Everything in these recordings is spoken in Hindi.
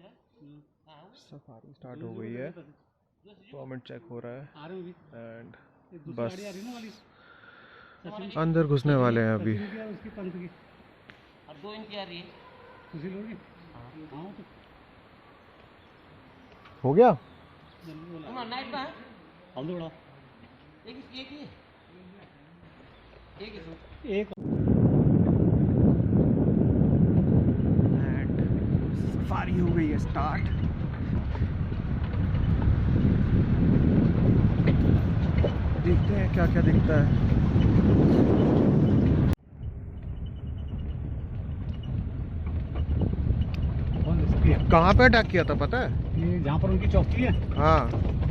सफारी स्टार्ट हो गई है, परमिट चेक हो रहा है एंड बस अंदर घुसने वाले हैं अभी। हो गया सफारी हो गई है स्टार्ट। देखते हैं क्या क्या दिखता है। कहाँ पे अटैक किया था पता है? ये जहाँ पर उनकी चौकी है, हाँ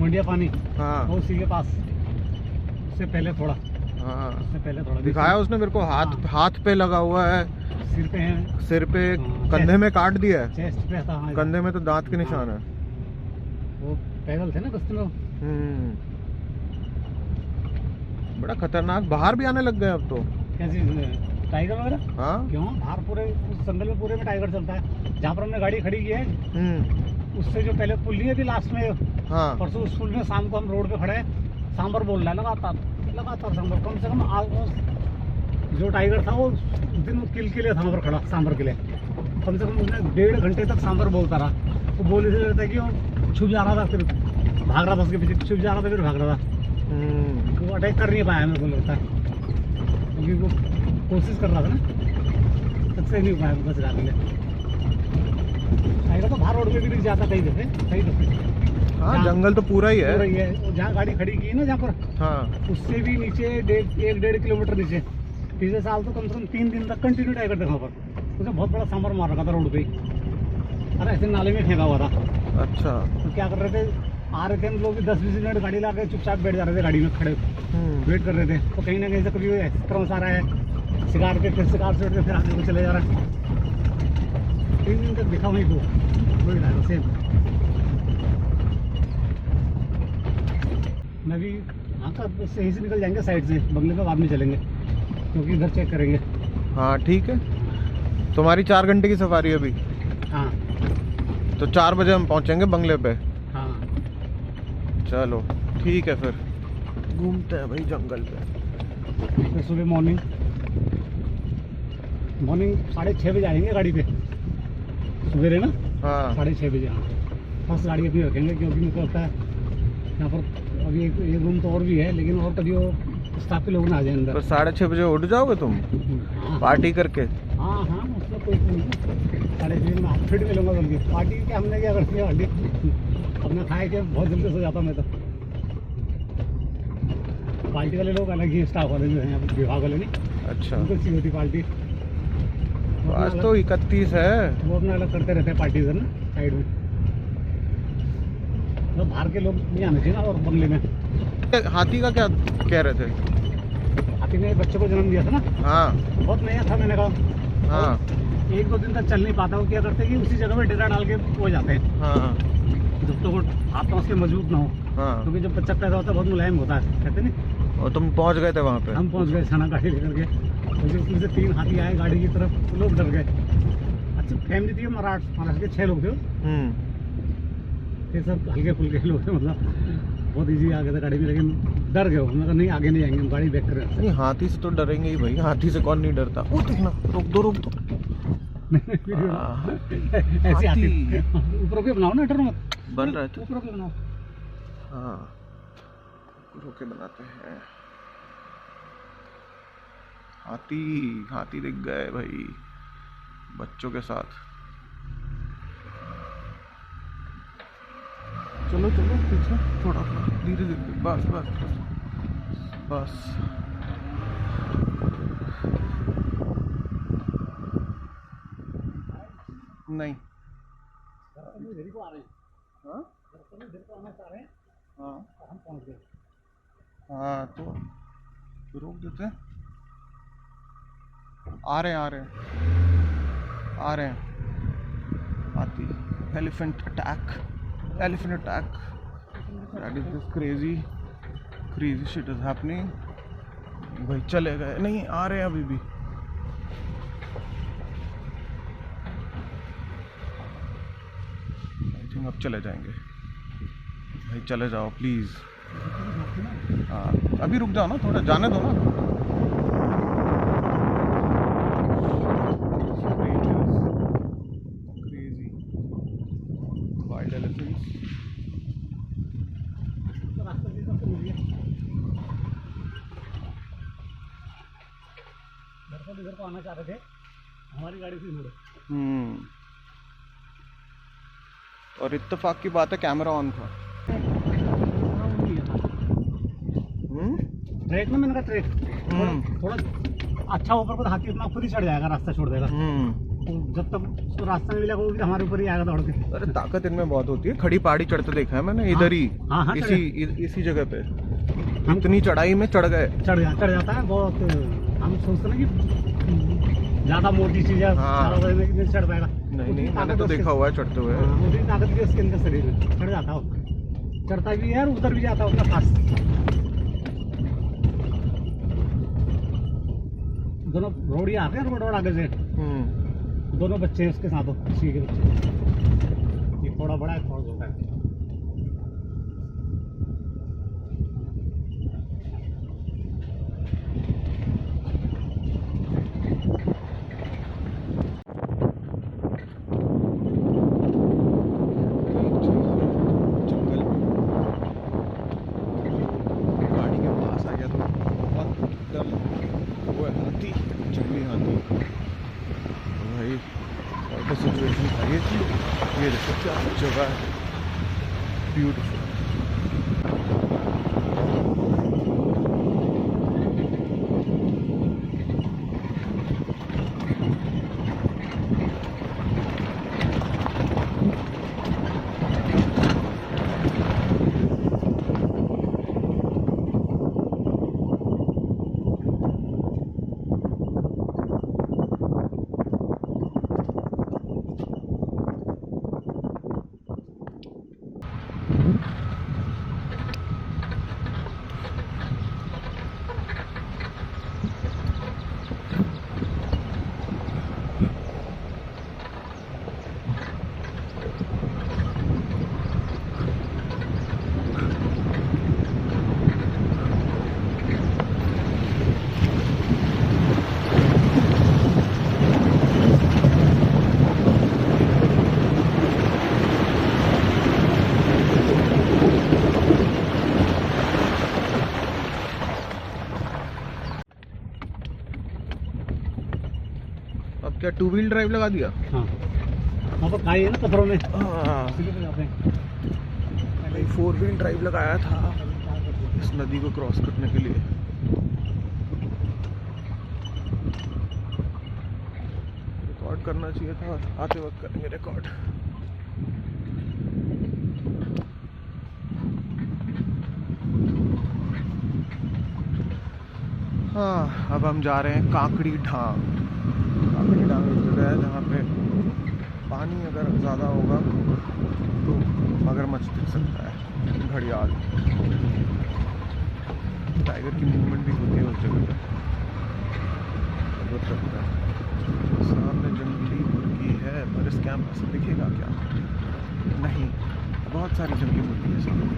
मंडिया पानी, हाँ उसी के पास। उससे पहले थोड़ा, हाँ उससे पहले थोड़ा दिखाया उसने मेरे को। हाथ पे लगा हुआ है, सिर पे है, सिर पे, कंधे में काट दिया है, चेस्ट पे था। कंधे में तो दांत के निशान है। वो पैदल थे ना गश्ती में। बड़ा खतरनाक। बाहर भी आने लग गए अब तो। कैसी टाइगर वगैरह? हाँ क्यों, बाहर पूरे उस जंगल में पूरे में टाइगर चलता है। जहाँ पर हमने गाड़ी खड़ी की है उससे जो पहले पुल नहीं है थी लास्ट में, हाँ परसों उस पुल में शाम को हम रोड पे खड़े हैं, सांबर बोल रहा है लगातार सांबर। कम से कम ऑलमोस्ट जो टाइगर था वो उस दिन किल के लिए था वहाँ पर खड़ा, सांबर के लिए। कम से कम उसने 1.5 घंटे तक सांबर बोलता रहा। वो बोल इसलिए रहता है कि वो छुप जा रहा था, फिर भाग रहा था, उसके पीछे छुप जा रहा था, फिर भाग रहा था। वो अटैक कर नहीं पाया मेरे को लगता है, क्योंकि वो कोशिश कर रहा था ना, सक्सेस नहीं हो पाया बस जाने के लिए। टाइगर तो बाहर रोड में भी दिख जाता कई दफे। हाँ जंगल तो पूरा ही है। जहाँ गाड़ी खड़ी की है ना, जहाँ पर, हाँ, उससे भी नीचे 1.5 किलोमीटर नीचे। पिछले साल तो कम से कम 3 दिन तक कंटिन्यू टाइगर था वहाँ पर। उसने बहुत बड़ा सांबर मार रखा था रोड पे। अरे ऐसे नाले में फेंका हुआ था। अच्छा, तो क्या कर रहे थे, आ रहे थे हम लोग 10-20 मिनट गाड़ी ला के चुपचाप बैठ जा रहे थे गाड़ी में खड़े, वेट कर रहे थे। तो कहीं ना कहीं से कभी क्रॉस आ रहा है, शिकार के, फिर शिकार से फिर आगे को चले जा रहा है। 3 दिन तक दिखा वहीं को, वही रहा सेम। मैं भी हाँ का सही से निकल जाएंगे साइड से, बंगले पे बाद में चलेंगे, क्योंकि इधर चेक करेंगे। हाँ ठीक है। तुम्हारी 4 घंटे की सफारी अभी? हाँ, तो 4 बजे हम पहुँचेंगे बंगले पे। हाँ चलो ठीक है, फिर घूमते हैं भाई जंगल पे। फिर सुबह मॉर्निंग 6:30 बजे आएंगे गाड़ी पे, सवेरे ना। हाँ 6:30 बजे। हाँ फर्स्ट गाड़ी अपनी रखेंगे, क्योंकि मुझे लगता है यहाँ पर अभी एक रूम तो और भी है, लेकिन और कभी वो स्टाफ के लोग ना आ जाए अंदर। तो 6:30 बजे उठ जाओगे तुम? हाँ, पार्टी करके? हाँ हाँ, उसमें कोई नहीं। 6:30 में फिट मिलूंगा बल्कि। पार्टी क्या हमने क्या करती है, पार्टी अपना खाए के बहुत जल्दी सो जाता मैं तो। पार्टी वाले लोग अलग ही, स्टाफ वाले जो हैं विभाग वाले नहीं। अच्छा, उनको सी होती पार्टी। आज तो 31 है। वो अपना अलग करते रहते हैं पार्टी से ना, साइड में। तो बाहर के लोग नहीं आने चाहिए ना। और बंगले में हाथी का क्या कह रहे थे? हाथी ने बच्चे को जन्म दिया था ना। हाँ बहुत नया था, मैंने कहा। हाँ 1-2 दिन तक चल नहीं पाता। वो क्या करते हैं कि उसी जगह पे डेरा डाल के हो जाते हैं। हाँ, जब तक वो हाथ उसके मजबूत ना हो। हाँ, क्योंकि जब बच्चा पैदा होता है बहुत मुलायम होता है, कहते नहीं। और तुम पहुंच गए थे वहाँ पे? हम पहुंच गए छाना गाड़ी लेकर के। उसमें से 3 हाथी आए गाड़ी की तरफ, लोग डर गए। अच्छा फैमिली थी, महाराष्ट्र के 6 लोग थे। ये सब हल्के फुल्के लोग थे, मतलब बहुत इजी आ गए थे गाड़ी में, लेकिन डर गए। उन्होंने कहा नहीं आगे नहीं आएंगे, गाड़ी बैक करें। नहीं हाथी से तो डरेंगे ही भाई, हाथी से कौन नहीं डरता। वो देखना, रोक दो ऐसे हाथी ऊपर के बनाओ ना, डरो मत। बन रहा है तो ऊपर के बनाओ। हाँ रोके बनाते हैं। हाथी दिख गए भाई बच्चों के साथ। चलो पीछे थोड़ा धीरे बस नहीं। को आ रहे हैं। हाँ को आना चाह रहे हैं। हाँ हम पहुंच गए। हाँ तो रोक देते हैं। आ रहे हैं हाथी। Elephant attack. That is this crazy shit is happening। भाई चले गए? नहीं आ रहे हैं अभी भी। अब चले जाएंगे भाई, चले जाओ प्लीज़। हाँ अभी रुक जाओ ना, थोड़ा जाने दो ना। Crazy wild elephants. इधर को आना चाह रहे थे, हमारी गाड़ी से मुड़े। और इत्तेफाक की बात है कैमरा ऑन था। ट्रैक में मैंने कहा ट्रैक थोड़ा अच्छा ऊपर को हाथी अपना खुद ही चढ़ जाएगा, रास्ता छोड़ देगा। तो जब तक उसको रास्ता नहीं मिलेगा वो भी हमारे ऊपर ही आएगा दौड़ के। अरे ताकत इनमें बहुत होती है। खड़ी पहाड़ी चढ़ते देखा है मैंने इधर ही। हाँ, इसी जगह पे इतनी चढ़ाई में चढ़ जाता है बहुत। हम सोचते ना कि ज्यादा मोटी चीज है, चढ़ पाएगा। नहीं मैंने तो देखा हुआ है चढ़ते हुए। मुझे ताकत भी उसके अंदर शरीर में चढ़ जाता हो, चढ़ता भी है और उतर भी जाता है उसका फास्ट। दोनों रोड आते हैं, रोड आगे से दोनों बच्चे हैं उसके साथ, उसी के बच्चे। ये थोड़ा बड़ा है, थोड़ा छोटा है। सिचुएशन था ये देखो क्या जगह है, ब्यूटीफुल। अब क्या 2 व्हील ड्राइव लगा दिया? हाँ वहाँ पर खाई है ना पत्थरों में। हाँ 4 व्हील ड्राइव लगाया था इस नदी को क्रॉस करने के लिए। रिकॉर्ड करना चाहिए था, आते वक्त करेंगे रिकॉर्ड। हाँ अब हम जा रहे हैं काकड़ी ढांग। काकड़ी ढांग एक जगह है जहाँ पे पानी अगर ज़्यादा होगा तो मगरमच्छ दिख सकता है, घड़ियाल, टाइगर की मूवमेंट भी होती है उस जगह पे, अद्भुत लगता है। सामने जंगली मुर्गी है पर इस कैमरा से दिखेगा क्या? नहीं, बहुत सारी जंगली मुर्गी है सामने।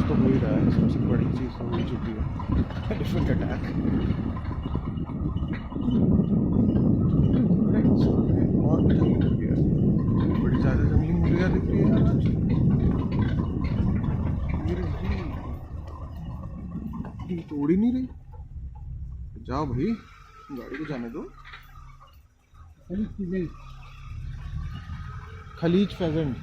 तो हो ही रहा है, सबसे बड़ी चीज़ हो ही चुकी है, एलिफेंट अटैक। और भी जंगली मुर्गियाँ, बड़ी ज़्यादा जंगली मुर्गियाँ दिख रही है आज। ये तोड़ ही नहीं रही। जाओ भाई, गाड़ी को जाने दो। खलीज फेजेंट।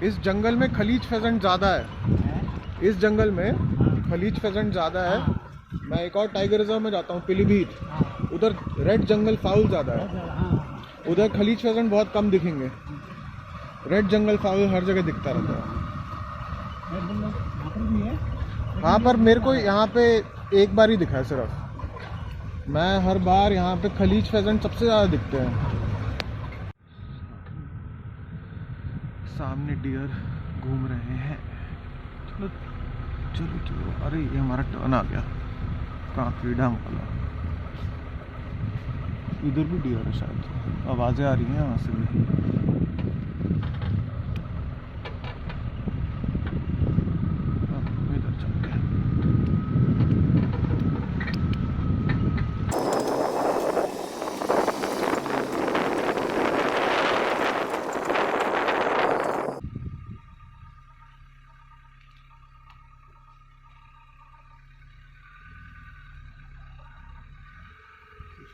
इस जंगल में खलीज फेजेंट ज़्यादा है। इस जंगल में खलीज फेजेंट ज़्यादा है। मैं एक और टाइगर रिजर्व में जाता हूँ, पीलीभीत, उधर रेड जंगल फाउल ज़्यादा है, उधर खलीज फेजेंट बहुत कम दिखेंगे। रेड जंगल फाउल हर जगह दिखता रहता है। यहाँ पर भी है, हाँ, पर मेरे को यहाँ पे एक बार ही दिखा है सिर्फ। मैं हर बार यहाँ पे खलीज फेजेंट सबसे ज़्यादा दिखते हैं। सामने डियर घूम रहे हैं। चलो चलो चलो, अरे ये हमारा टर्न आ गया, काकड़ी डैम वाला। इधर भी डियर है शायद, आवाज़ें आ रही हैं यहाँ से भी। अब इधर चलते हैं।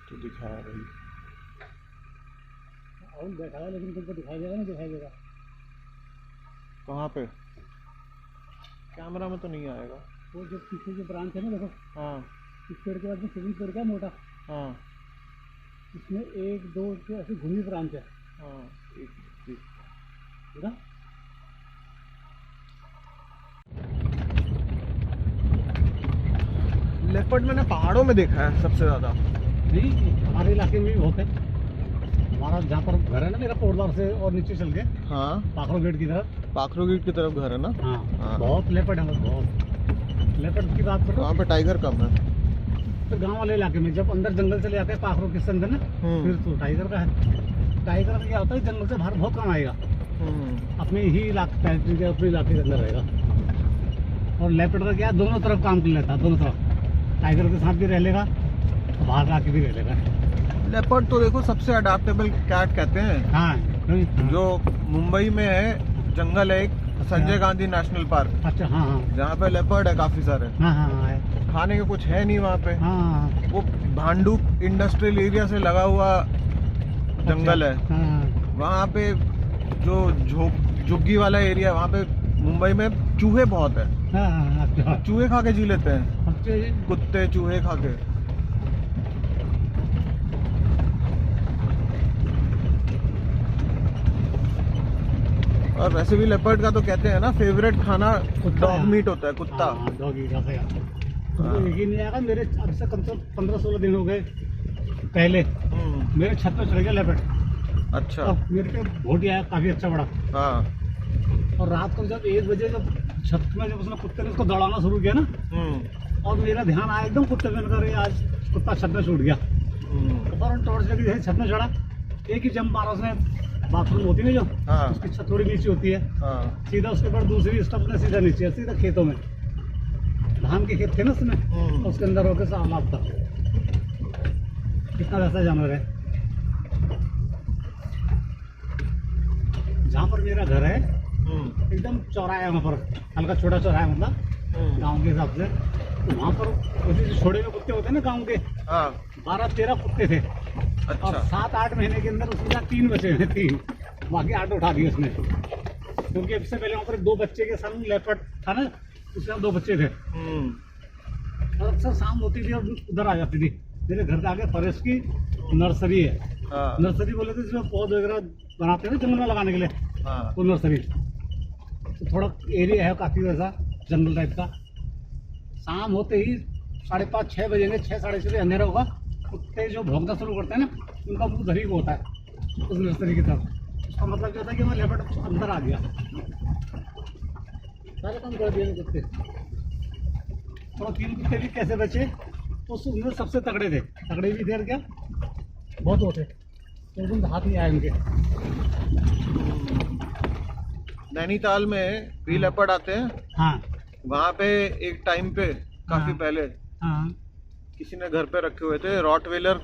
तो दिखाया भाई, और बैठा है, लेकिन तुमको दिखाई देगा ना, दिखाई देगा। कहाँ पे? कैमरा में तो नहीं आएगा। वो जो पीछे जो ब्रांच है ना, देखो, हाँ इस पेड़ के बाद में सिविल पेड़ का मोटा, हाँ इसमें 1 2 ऐसी घुमी ब्रांच है। हाँ, एक देखा? लेपर्ड मैंने पहाड़ों में देखा है सबसे ज़्यादा। नहीं, हमारे इलाके में भी बहुत है। हमारा जहाँ पर घर है ना, मेरा कोटद्वार से और नीचे चल के हाँ, पाखरो गेट की तरफ। पाखरो गेट की तरफ घर है ना। हाँ, हाँ। बहुत लेपर्ड है, बहुत लेपर्ड की बात करो। वहाँ पे टाइगर कम है। तो गांव वाले इलाके में जब अंदर जंगल चले जाते हैं पाखरो के अंदर ना, फिर तो टाइगर का है। टाइगर का क्या होता है, जंगल से बाहर बहुत कम आएगा, अपने ही इलाके टेरिटरी के अपने इलाके के अंदर रहेगा। और लेपर्ड का क्या है, दोनों तरफ काम कर लेता है, दोनों तरफ। टाइगर के साथ भी रह लेगा, बाहर आके भी रह लेगा। लेपर्ड तो देखो सबसे अडाप्टेबल कैट कहते हैं। हाँ, जो मुंबई में है जंगल है एक, संजय गांधी नेशनल पार्क, अच्छा, हाँ हाँ जहाँ पे लेपर्ड है काफी सारे। हाँ हाँ है, खाने के कुछ है नहीं वहाँ पे। हाँ वो भांडुप इंडस्ट्रियल एरिया से लगा हुआ जंगल है। हाँ वहाँ पे जो झुग्गी वाला एरिया, वहाँ पे मुंबई में चूहे बहुत है। हाँ, अच्छा, चूहे खा के जी लेते हैं, अच्छा, कुत्ते चूहे खा के। और वैसे भी लेपर्ड का तो कहते हैं ना फेवरेट खाना डॉग मीट होता है, कुत्ता। हाँ, डॉगी का सही। तुमको यकीन नहीं आएगा, मेरे अब से कम से कम 15-16 दिन हो गए पहले मेरे छत पे चढ़ गया लेपर्ड। अच्छा। और मेरे पे भोटी आया काफी अच्छा बड़ा। हाँ। और रात को जब 1 बजे जब छत में जब उसने कुत्ते ने उसको दौड़ाना शुरू किया ना, और मेरा ध्यान आया एकदम कुत्ते में, कर आज कुत्ता छत में छूट गया। फौरन टॉर्च लगी, जैसे छत में चढ़ा, एक ही जंप मारा उसने। बाथरूम होती है जो, हाँ। उसकी छत थोड़ी नीचे होती है, हाँ। सीधा उसके बाद दूसरी स्टप ने सीधा नीचे, सीधा खेतों में, धान के खेत थे ना उसमें, उसके अंदर होकर सामना था। कितना वैसा जानवर है। जहाँ पर मेरा घर है एकदम चौराहा है, वहाँ पर हल्का छोटा चौराहा है, मतलब गांव के हिसाब से। तो वहाँ पर उसी छोड़े हुए कुत्ते होते हैं ना गांव के, 12-13 कुत्ते थे। अच्छा। और 7-8 महीने के अंदर उसमें 3 बचे हैं, 3, बाकी 8 उठा दिए उसने। क्योंकि इससे पहले वहाँ पर 2 बच्चे के संग लेपर्ड था ना, उसमें 2 बच्चे थे। और अक्सर शाम होती थी और उधर आ जाती थी। मेरे घर के आगे फॉरेस्ट की नर्सरी है। नर्सरी बोले थे जिसमें पौधे वगैरह बनाते हैं ना जंगल में लगाने के लिए, वो नर्सरी। तो थोड़ा एरिया है काफ़ी वैसा जंगल टाइप का। शाम होते ही 5:30-6 बजेंगे, 6-6:30 अंधेरा होगा, कुत्ते जो भौंकना शुरू करते हैं ना, उनका मुंह धरी को होता है उस नर्सरी की तरफ। उसका मतलब क्या होता है कि मैं लेपर्ड अंदर आ गया, सारे काम कर दिए कुत्ते। तो 3 कुत्ते भी कैसे बचे, उस उनमें सबसे तगड़े थे, तगड़े भी थे और क्या बहुत होते, तो उन हाथ नहीं आए उनके। नैनीताल में भी लेपर्ड आते हैं। हाँ, वहाँ पे एक टाइम पे काफी पहले हाँ, किसी ने घर पे रखे हुए थे, रॉटवेलर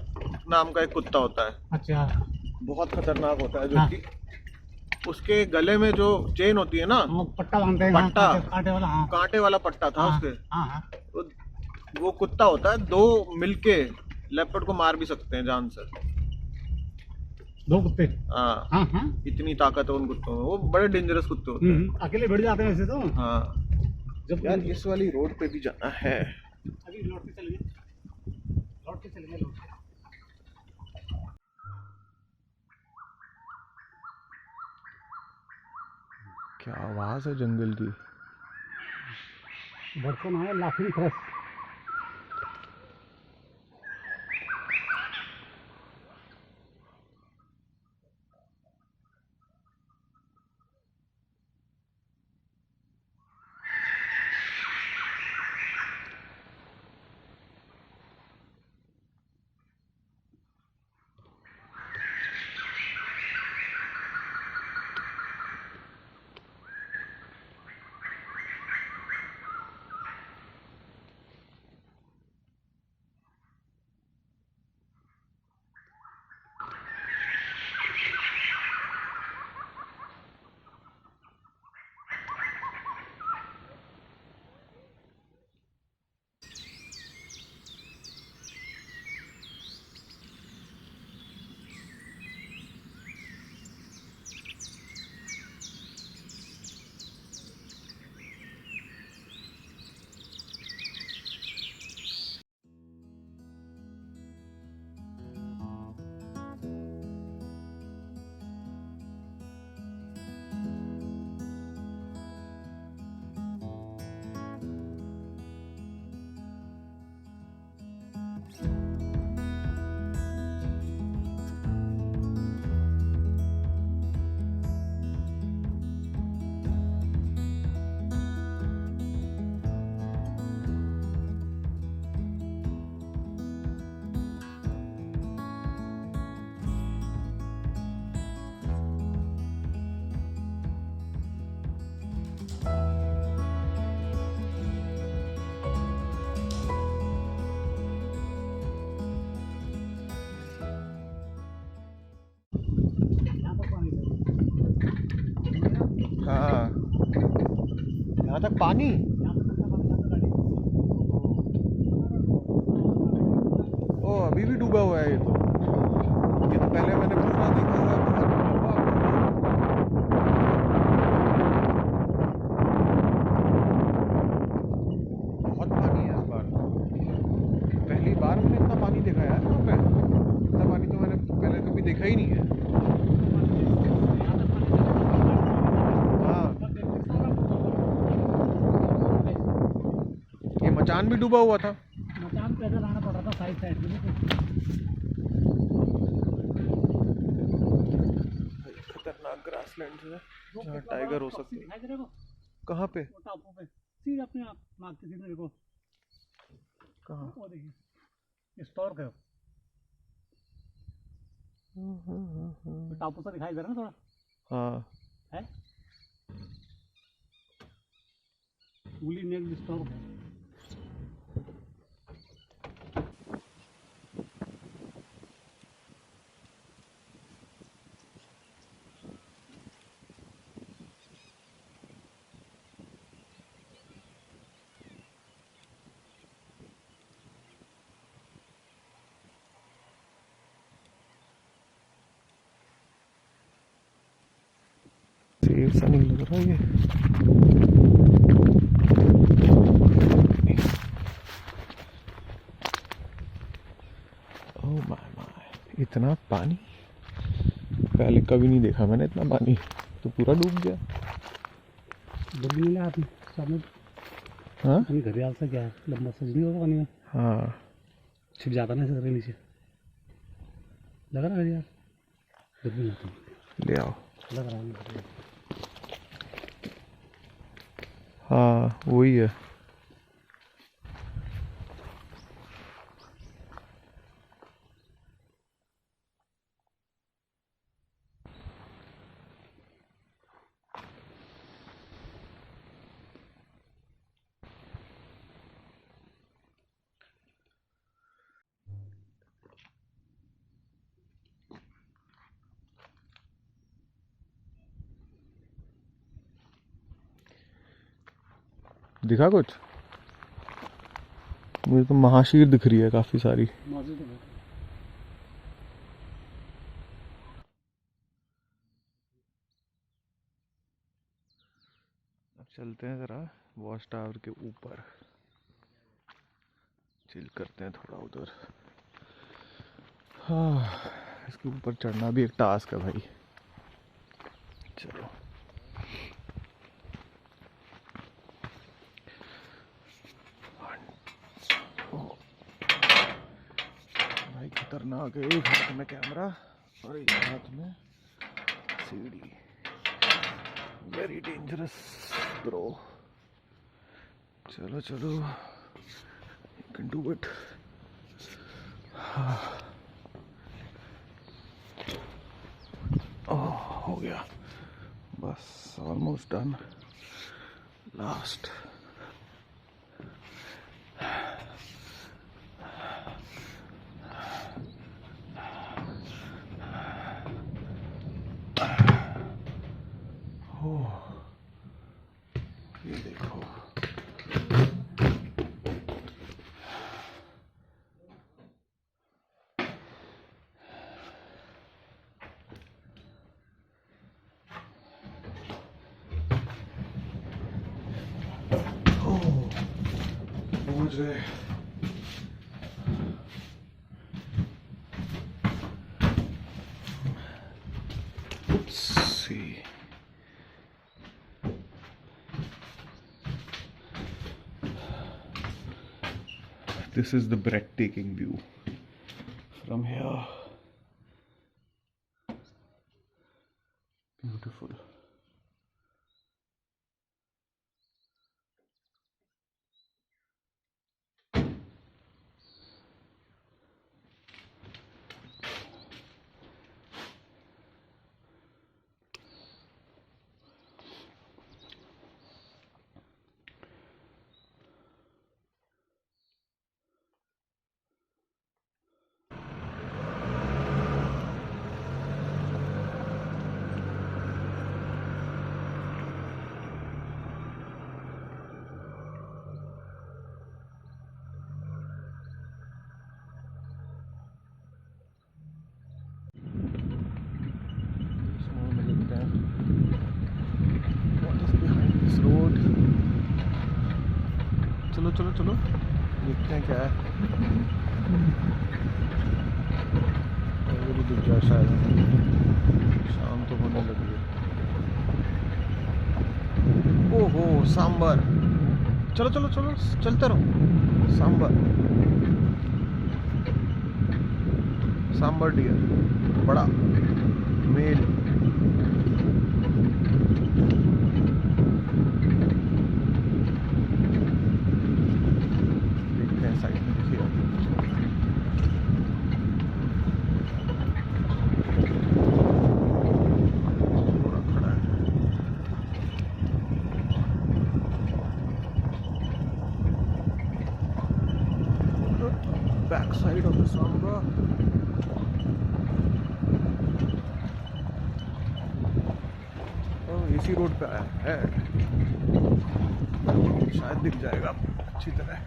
नाम का एक कुत्ता होता है, अच्छा, बहुत खतरनाक होता है, जो हाँ। कि उसके गले में जो चेन होती है ना, वो पट्टा बांधते हैं, पट्टा, कांटे वाला, हाँ, कांटे वाला पट्टा था हाँ, उसके। हाँ, हाँ, तो वो कुत्ता होता है, 2 मिलके लेपर्ड को मार भी सकते हैं जान से। 2 कुत्ते, हाँ, हाँ, हाँ, इतनी ताकत है उन कुत्तों में, वो बड़े डेंजरस कुत्ते होते हैं। अकेले बैठ जाते हैं वैसे तो। हाँ जब यार, इस वाली रोड पे भी जाना है। अभी लौट के चलेंगे, लौट के चलेंगे, लौट के। क्या आवाज है जंगल की। बरसों ना है लाफिंग फ्रेश। हाँ, यहाँ तक पानी। ओ अभी भी डूबा हुआ है ये तो पहले मैंने पूरा देखा हुआ है, बहुत पानी है इस बार। पहली बार मैंने इतना पानी देखा यार यहाँ पे। इतना पानी तो मैंने पहले कभी देखा ही नहीं है। हाँ, ये मचान भी डूबा हुआ था। मचान पैदल आना पड़ रहा था साइड साइड में। खतरनाक ग्रासलैंड है जहाँ टाइगर हो सकते हैं। दिखाई दे रहा है कहाँ पे? वो टापू पे सीधे अपने आप नाक के सीधे देखो। कहाँ? वो देखिए स्टॉर्क है। टापू सा दिखाई दे रहा है ना थोड़ा। हाँ है वुली नेक स्टॉर्क है। सेफ सा नहीं लग रहा ये। ओह माय माय, इतना पानी पहले कभी नहीं देखा मैंने। इतना पानी तो पूरा डूब गया। बड़ी मिला आपने सामने। हाँ अपनी घड़ियाल से क्या लंबा सज नहीं होगा पानी में। हाँ, छिप जाता ना सर नीचे। लगा रहा घड़ियाल ले आओ। लग रहा है। हाँ वही है। दिखा कुछ? मुझे तो महाशीर दिख रही है काफी सारी। अब चलते हैं जरा वॉच टावर के ऊपर, चिल करते हैं थोड़ा उधर। हाँ, इसके ऊपर चढ़ना भी एक टास्क है भाई। चलो। खतरनाक है। एक हाथ में कैमरा और एक हाथ में सीढ़ी। Very dangerous bro. चलो चलो, you can do it। ओह, हो गया बस, ऑलमोस्ट डन। लास्ट। ये देखो, मुझे see, this is the breathtaking view from here। Beautiful। चलो चलो चलो, देखते हैं क्या है। भी दिख जाए शायद, शाम तो होने लगी है। ओहो, सांबर। चलो चलो चलो, चलते रहो। सांबर, सांबर डियर, बड़ा मेल। देखते हैं साइड में, देखिए पूरा खड़ा है। Back side of the sambar. इसी रोड पे आया है, शायद दिख जाएगा अच्छी तरह।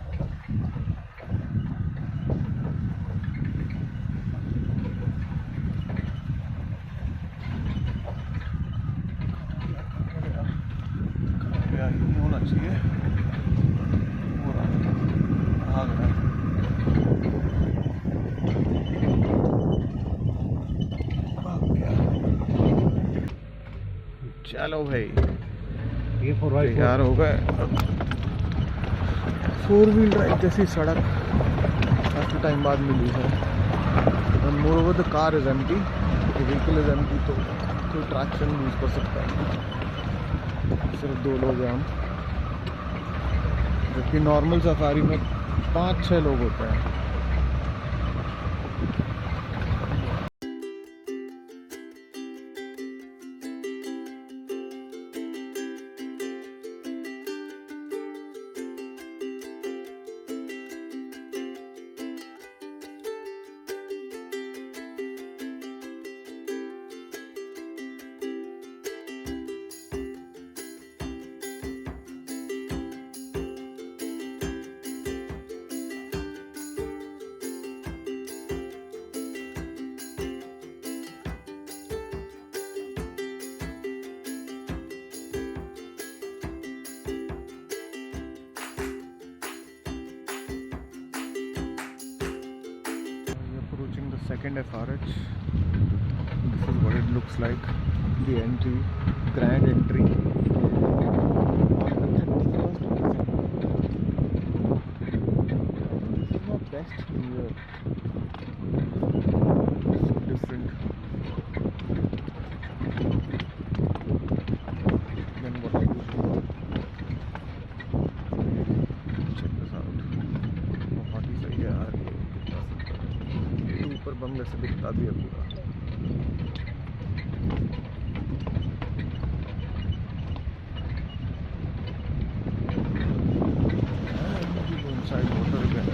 नहीं होना चाहिए, पूरा आ गया। चलो भाई, ये तैयार हो गए। 4 व्हील ड्राइव जैसी सड़क काफ़ी टाइम बाद मिली है। More the car is empty, vehicle is empty, तो कोई ट्रैक्शन यूज कर सकता है। सिर्फ 2 लोग हैं हम, जबकि नॉर्मल सफारी में 5-6 लोग होते हैं। Approaching the second FRH. This is what it looks like. The entry, grand entry. This is not next year different than what I used to do. Check this out, बहुत ही सही है यार ये, कितना सुंदर। ये ऊपर बंगले से दिखता भी है पूरा। Inside water again.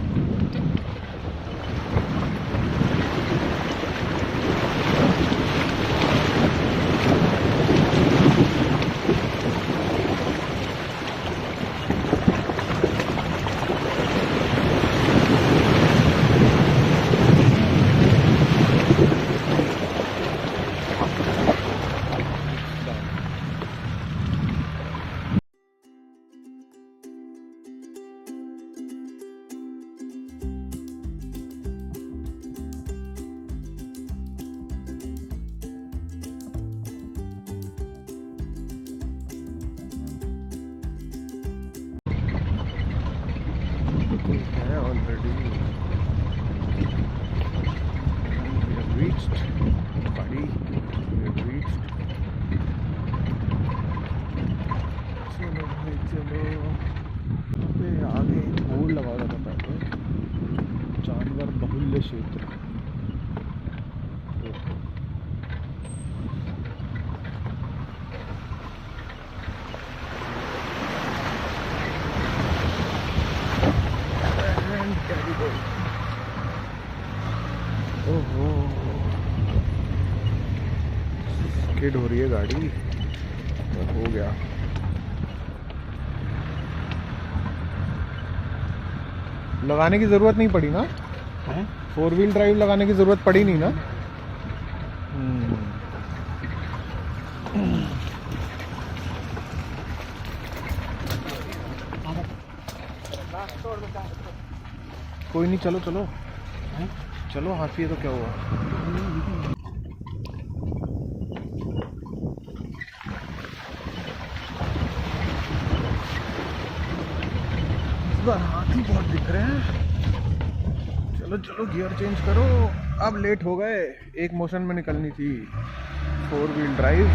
है already, we have reached buddy, we have reached। चलो भाई चलो। पे आगे एक बोर्ड लगा हुआ था पहले, जानवर बहुल्य क्षेत्र। ओहो, स्किड हो रही है गाड़ी, हो गया। लगाने की जरूरत नहीं पड़ी ना, 4 व्हील ड्राइव लगाने की जरूरत पड़ी नहीं ना। कोई नहीं, चलो चलो चलो, हाथी है तो क्या हुआ। इस बार हाथी बहुत दिख रहे हैं। चलो चलो गियर चेंज करो, अब लेट हो गए। एक मोशन में निकलनी थी 4 व्हील ड्राइव।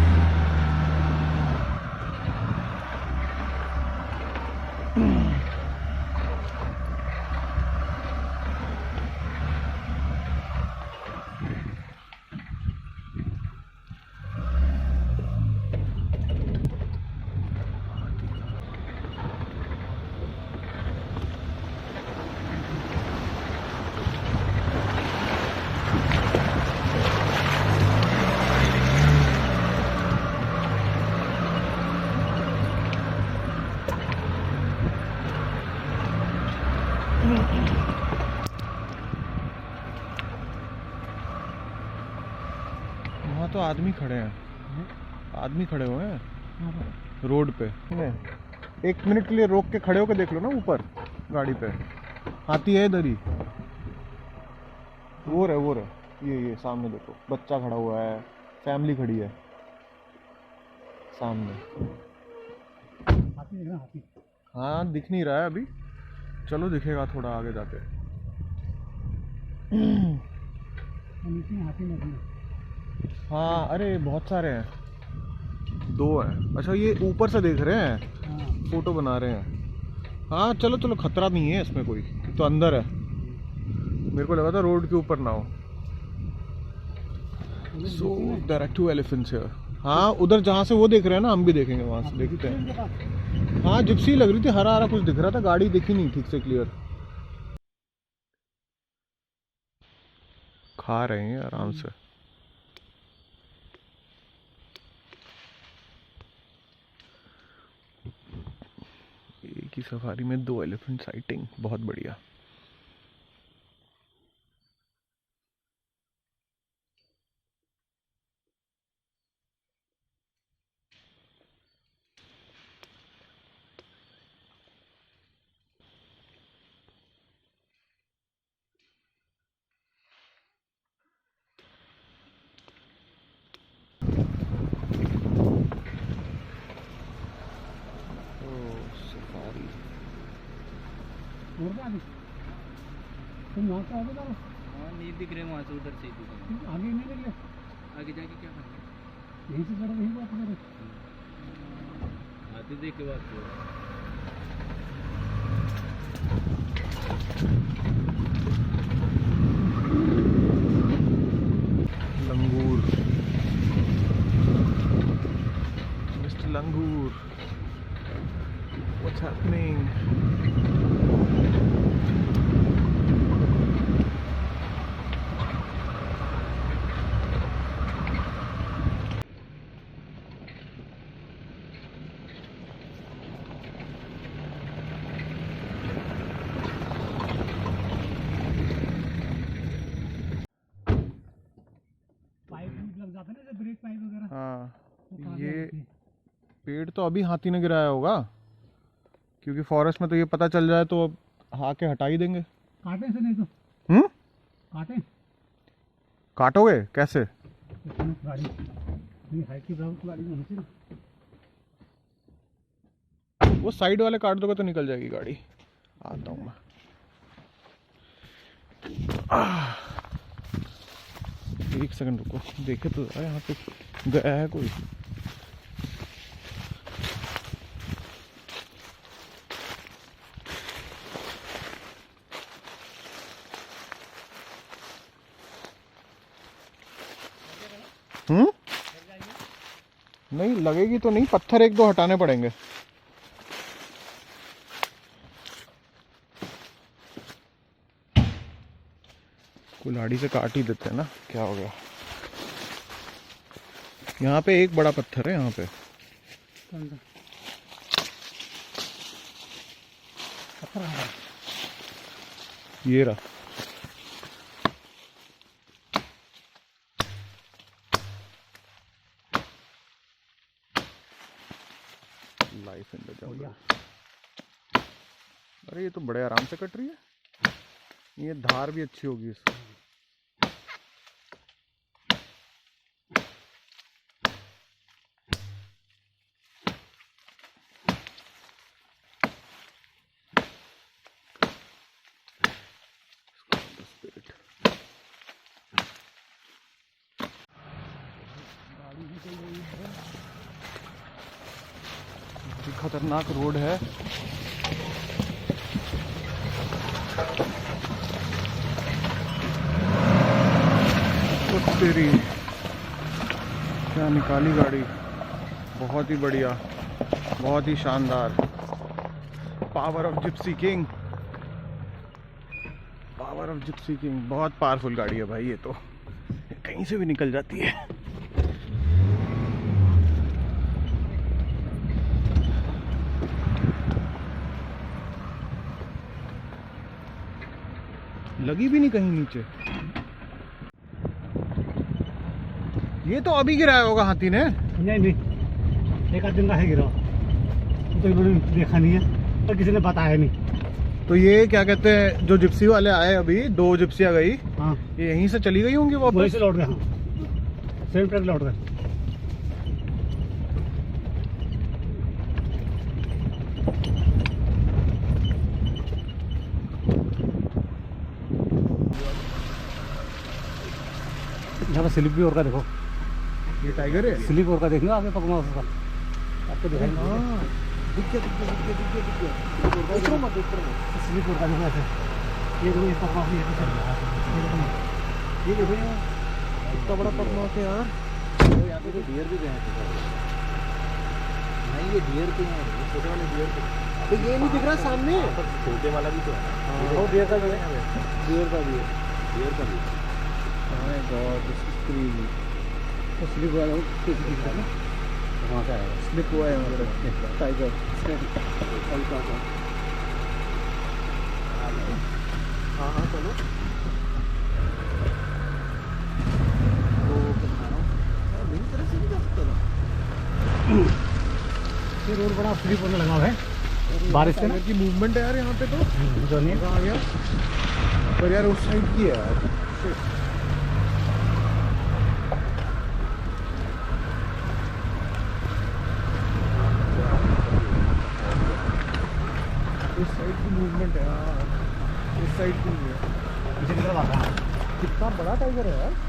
वहाँ तो आदमी खड़े हैं, आदमी खड़े हुए हैं रोड पे। 1 मिनट के लिए रोक के खड़े होकर देख लो ना ऊपर गाड़ी पे, हाथी है इधर ही। वो रहे ये सामने देखो, बच्चा खड़ा हुआ है, फैमिली खड़ी है सामने। हाथी है ना, हाथी। हाँ दिख नहीं रहा है अभी, चलो दिखेगा थोड़ा आगे जाके। हाथी नहीं। हाँ अरे बहुत सारे हैं, 2 हैं। अच्छा ये ऊपर से देख रहे हैं, फोटो बना रहे हैं। हाँ चलो चलो, खतरा नहीं है इसमें कोई, तो अंदर है। मेरे को लगा था रोड के ऊपर ना हो। So there are 2 elephants here. हाँ उधर जहाँ से वो देख रहे हैं ना, हम भी देखेंगे वहाँ से, देखते हैं। हाँ जिप्सी लग रही थी, हरा हरा कुछ दिख रहा था, गाड़ी दिखी नहीं ठीक से क्लियर। खा रहे हैं आराम से। एक ही सफारी में 2 एलिफेंट साइटिंग, बहुत बढ़िया। तुम वहाँ से आगे जाओ, हाँ नहीं दिख रहे वहाँ से, उधर से ही दिख रहे। आगे नहीं निकले, आगे जाके क्या करना यहीं से चढ़ो, यहीं बात करो। आते देख के बात करो। लंगूर, मिस्टर लंगूर, what's happening? पाइप लग जाता है ना, ब्रेक पाइप वगैरह। हाँ, वो कहाँ ये जाती है? पेड़ तो अभी हाथी ने गिराया होगा, क्योंकि फॉरेस्ट में तो ये पता चल जाए तो अब हाके हटा ही देंगे। काटे से नहीं तो हम्म, काटे काटोगे कैसे? इतनी गाड़ी नहीं, हाइट की बराबर गाड़ी में होती ना। वो साइड वाले काट दोगे तो निकल जाएगी गाड़ी। आता हूँ मैं। एक सेकंड रुको, देखे तो यहाँ पे गया है कोई। नहीं लगेगी तो नहीं, पत्थर एक दो हटाने पड़ेंगे। कुल्हाड़ी से काट ही देते हैं ना, क्या हो गया। यहाँ पे एक बड़ा पत्थर है, यहाँ पे पत्थर आ रहा है। ये रहा। Life in the jungle. अरे ये तो बड़े आराम से कट रही है, ये धार भी अच्छी होगी इसकी। खतरनाक रोड है। तेरी क्या निकाली गाड़ी, बहुत ही बढ़िया, बहुत ही शानदार। Power of Gypsy king, power of Gypsy king. बहुत पावरफुल गाड़ी है भाई, ये तो कहीं से भी निकल जाती है। लगी भी नहीं कहीं नीचे। ये तो अभी गिराया होगा हाथी ने। नहीं नहीं, एक आध दिन का है गिरा, तो इन्होंने देखा नहीं है और किसी ने बताया नहीं। तो ये क्या कहते हैं, जो जिप्सी वाले आए अभी, दो जिप्सियाँ गई, हाँ, ये यहीं से चली गई होंगी वहीं वापस। से लौट गए। हाँ, सेम ट्रैक लौट गए। यहाँ पर स्लिप भी और का देखो, ये टाइगर है। स्लिप और का देखना आगे पकमा उसका, आपको दिखाई नहीं देगा। हाँ, दिख गया दिख गया दिख गया दिख गया दिख गया। देखो मत, देखो मत। स्लिप और का देखो ऐसे, ये देखो, ये पकमा ये तो चल रहा है। ये देखो यार, इतना बड़ा पकमा है यार। यहाँ पे तो डियर भी गए हैं। नहीं ये डियर के हैं, ये छोटे वाले डियर के। तो ये नहीं दिख रहा सामने, छोटे वाला भी तो है। वो डियर का भी है, डियर का भी है। डियर का भी। My God, this is crazy. तो स्लिप वाला वो कुछ दिख रहा है ना, वहाँ से आएगा। स्लिप हुआ है वहाँ पे टाइगर। हल्का सा। हाँ हाँ चलो। मेरी तरह से नहीं जा सकता था। ये रोड बड़ा स्लिप होने लगा हुआ है बारिश से ना। टाइगर की मूवमेंट है यार यहाँ पे तो। जो नहीं मजा आ गया। पर यार उस साइड की है यार। Shit. इस साइड की मूवमेंट है यार, इस साइड की नहीं है। पीछे की तरफ आ रहा है। कितना बड़ा टाइगर है यार।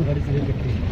गाड़ी सीधे देखते हैं।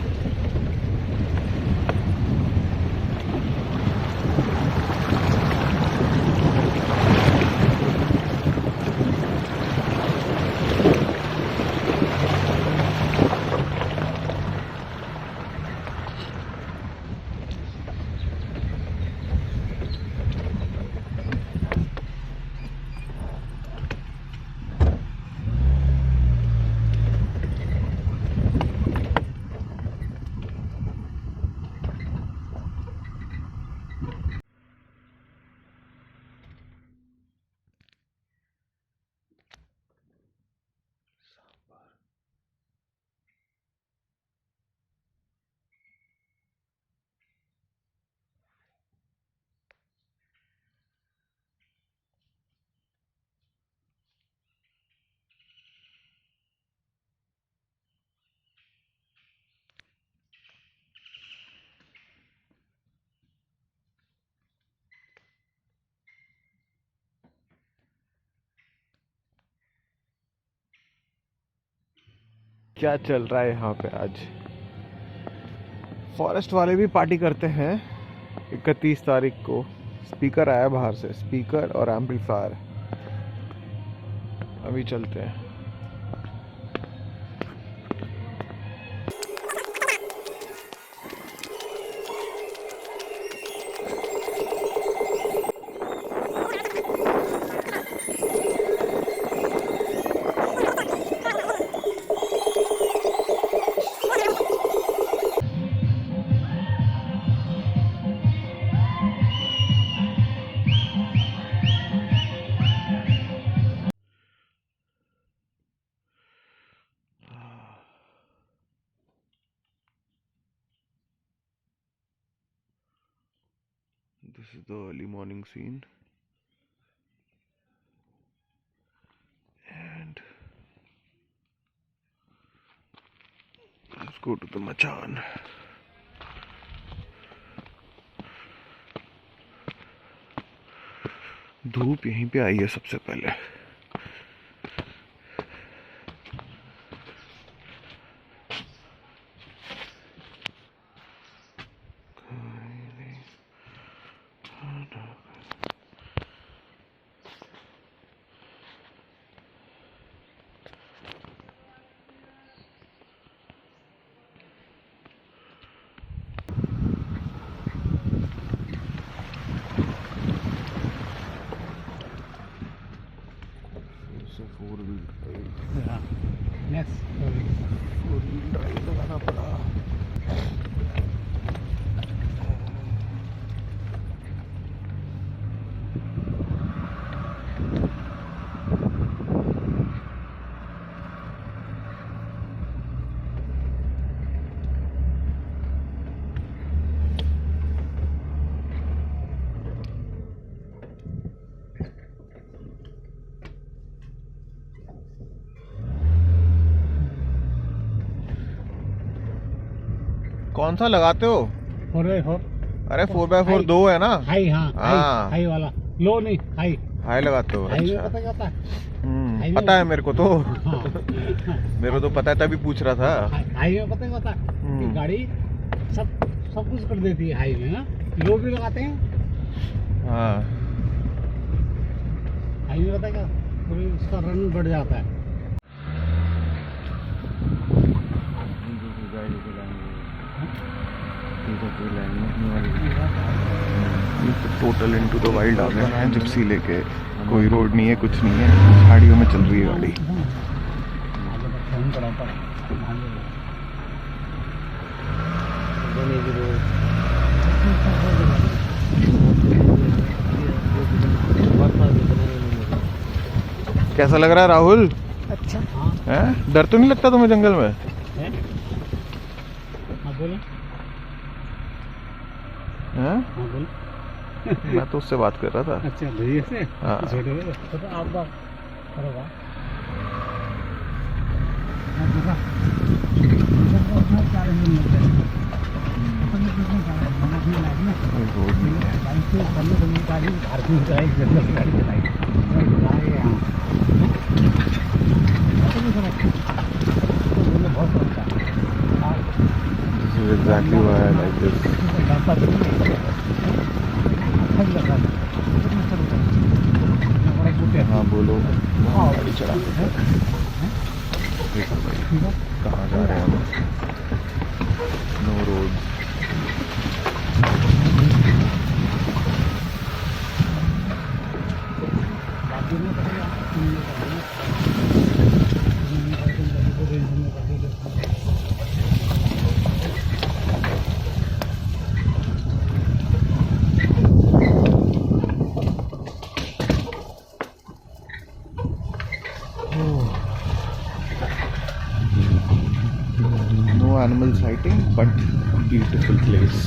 क्या चल रहा है यहाँ पे आज? फॉरेस्ट वाले भी पार्टी करते हैं 31 तारीख को। स्पीकर आया बाहर से, स्पीकर और एम्पलीफायर। अभी चलते हैं। This is the early morning scene, and let's go to the Machan. धूप यहीं पे आई है सबसे पहले। फोर व्हील ड्राइव लगाना पड़ा। कौन सा लगाते हो? 4x4। अरे 4x4 दो है ना? हाई, हाँ हाँ। हाई वाला, लो नहीं, हाई। हाई लगाते हो? हाई में अच्छा। पता क्या होता है? हाई में पता है मेरे को तो। हाँ। मेरे को तो पता है, तभी पूछ रहा था। हाई में पता क्या होता है कि गाड़ी सब कुछ कर देती है हाई में, ना लो भी लगाते हैं। हाँ। हाई में पता क्या, थोड़ी उसका रन बढ़ जाता है। टोटल इनटू द वाइल्ड आ गए हैं जिप्सी लेके। कोई रोड नहीं है, कुछ नहीं है, झाड़ियों में चल रही है गाड़ी। कैसा लग रहा है राहुल? अच्छा हाँ हैं? डर तो नहीं लगता तुम्हें जंगल में? है हाँ बोलो हैं? हाँ बोलो मैं तो उससे बात कर रहा था। अच्छा भैया से हाँ। छोटे हुए तो आप बात करो बात रोड नहीं है। This is exactly why I like this. हाँ बोलो, वहाँ गाड़ी चला देते हैं। देखो भाई, कहाँ जा रहे हैं हम? No road. No animal sighting, but beautiful place.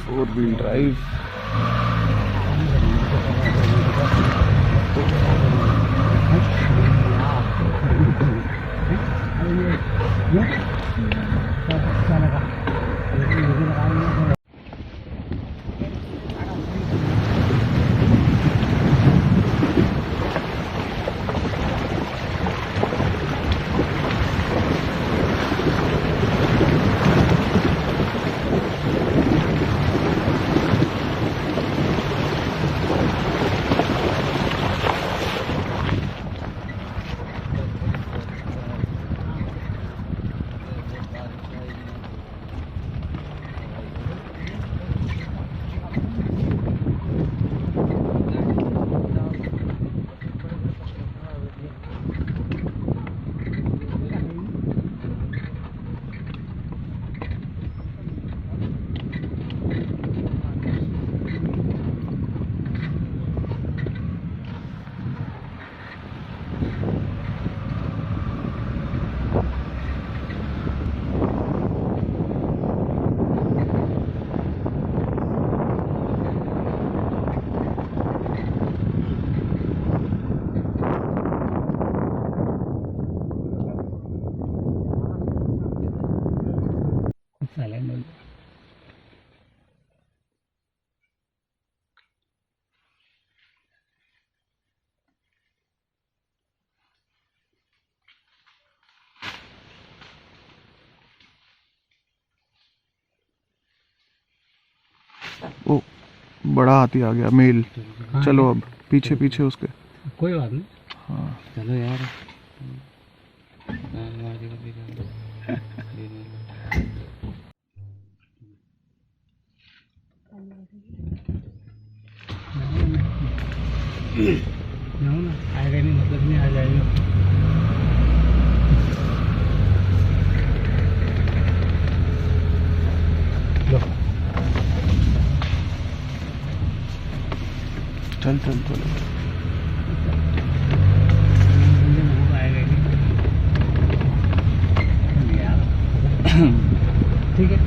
Four-wheel drive. ओ, बड़ा हाथी आ गया, मेल। चलो अब पीछे पीछे उसके। कोई बात नहीं हाँ चलो यार ना आएगा नहीं मतलब नहीं आ जाएगा चल चल चल। ठीक है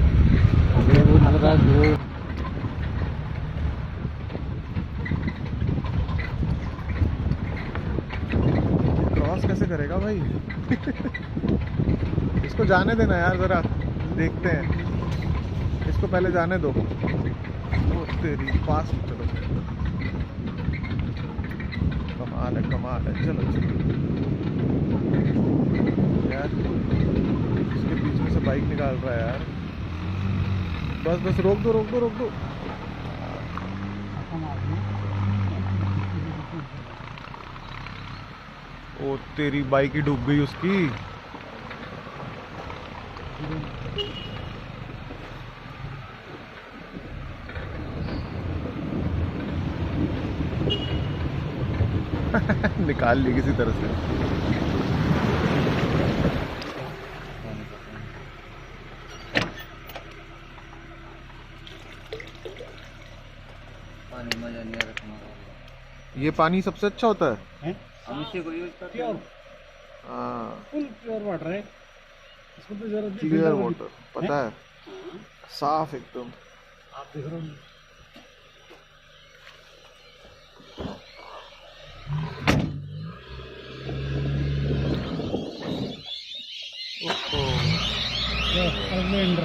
क्रॉस कैसे करेगा भाई? इसको जाने देना यार, जरा देखते हैं। इसको पहले जाने दो। ओ तेरी, पास में चलो। कमाल है, कमाल है। चलो चलो यार, इसके बीच में से बाइक निकाल रहा है यार। बस बस, रोक दो रोक दो रोक दो। ओ तेरी बाइक ही डूब गई उसकी। निकाल ली किसी तरह से। पानी मजा नहीं आ रहा तुम्हारा। ये पानी सबसे अच्छा होता है। हैं? हम इसी को यूज करते प्योर हैं। हाँ, फुल प्योर वाटर है, इसको तो जरूरत नहीं क्लियर filter वाटर, पता है, साफ एकदम। आप देख रहे हो। ओहो, ये अरविंद।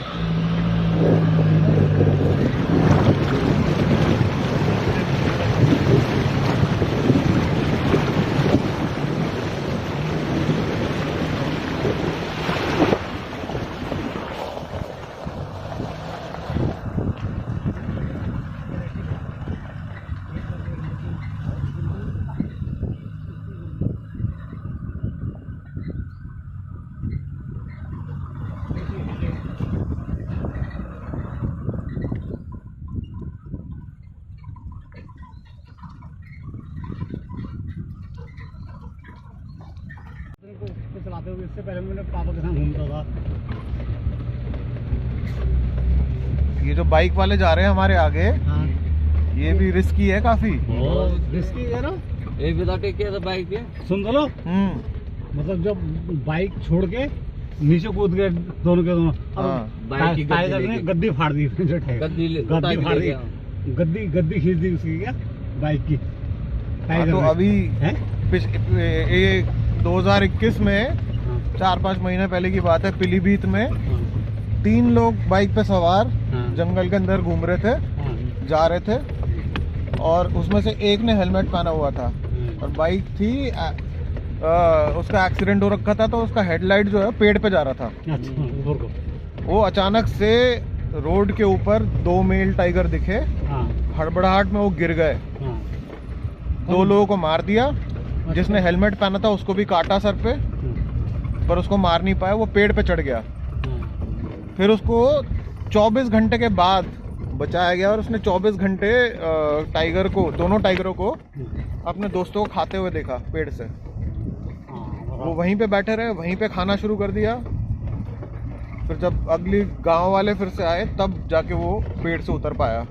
को चलाते हुए इससे पहले मैंने पापा के साथ घूमता था। ये जो बाइक वाले जा रहे हैं हमारे आगे, हाँ, ये भी रिस्की है काफी। बहुत रिस्की है ना। एक बिता टेक किया था बाइक पे। सुन तो लो, मतलब जब बाइक छोड़ के नीचे कूद गए दोनों के दोनों। हाँ, बाइक की टाइगर ने गद्दी गद्दी फाड़ दी। जो टाइगर गद्दी फाड़ दी, गद्दी खींच दी उसकी, क्या बाइक की। टाइगर तो ने। अभी हैं? ये 2021 में हाँ, 4-5 महीने पहले की बात है, पीलीभीत में हाँ, 3 लोग बाइक पे सवार हाँ, जंगल के अंदर घूम रहे थे, हाँ, जा रहे थे, और उसमें से एक ने हेलमेट पहना हुआ था और बाइक थी, उसका एक्सीडेंट हो रखा था, तो उसका हेडलाइट जो है पेड़ पे जा रहा था। अच्छा, ऊपर को। वो अचानक से रोड के ऊपर 2 मेल टाइगर दिखे, हाँ, हड़बड़ाहट में वो गिर गए, हाँ, 2 लोगों को मार दिया, जिसने हेलमेट पहना था उसको भी काटा सर पे, पर उसको मार नहीं पाया, वो पेड़ पे चढ़ गया। हाँ, फिर उसको 24 घंटे के बाद बचाया गया और उसने 24 घंटे टाइगर को, दोनों टाइगरों को अपने दोस्तों को खाते हुए देखा पेड़ से। वो वहीं पे बैठे रहे, वहीं पे खाना शुरू कर दिया। फिर जब अगली गांव वाले फिर से आए, तब जाके वो पेड़ से उतर पाया।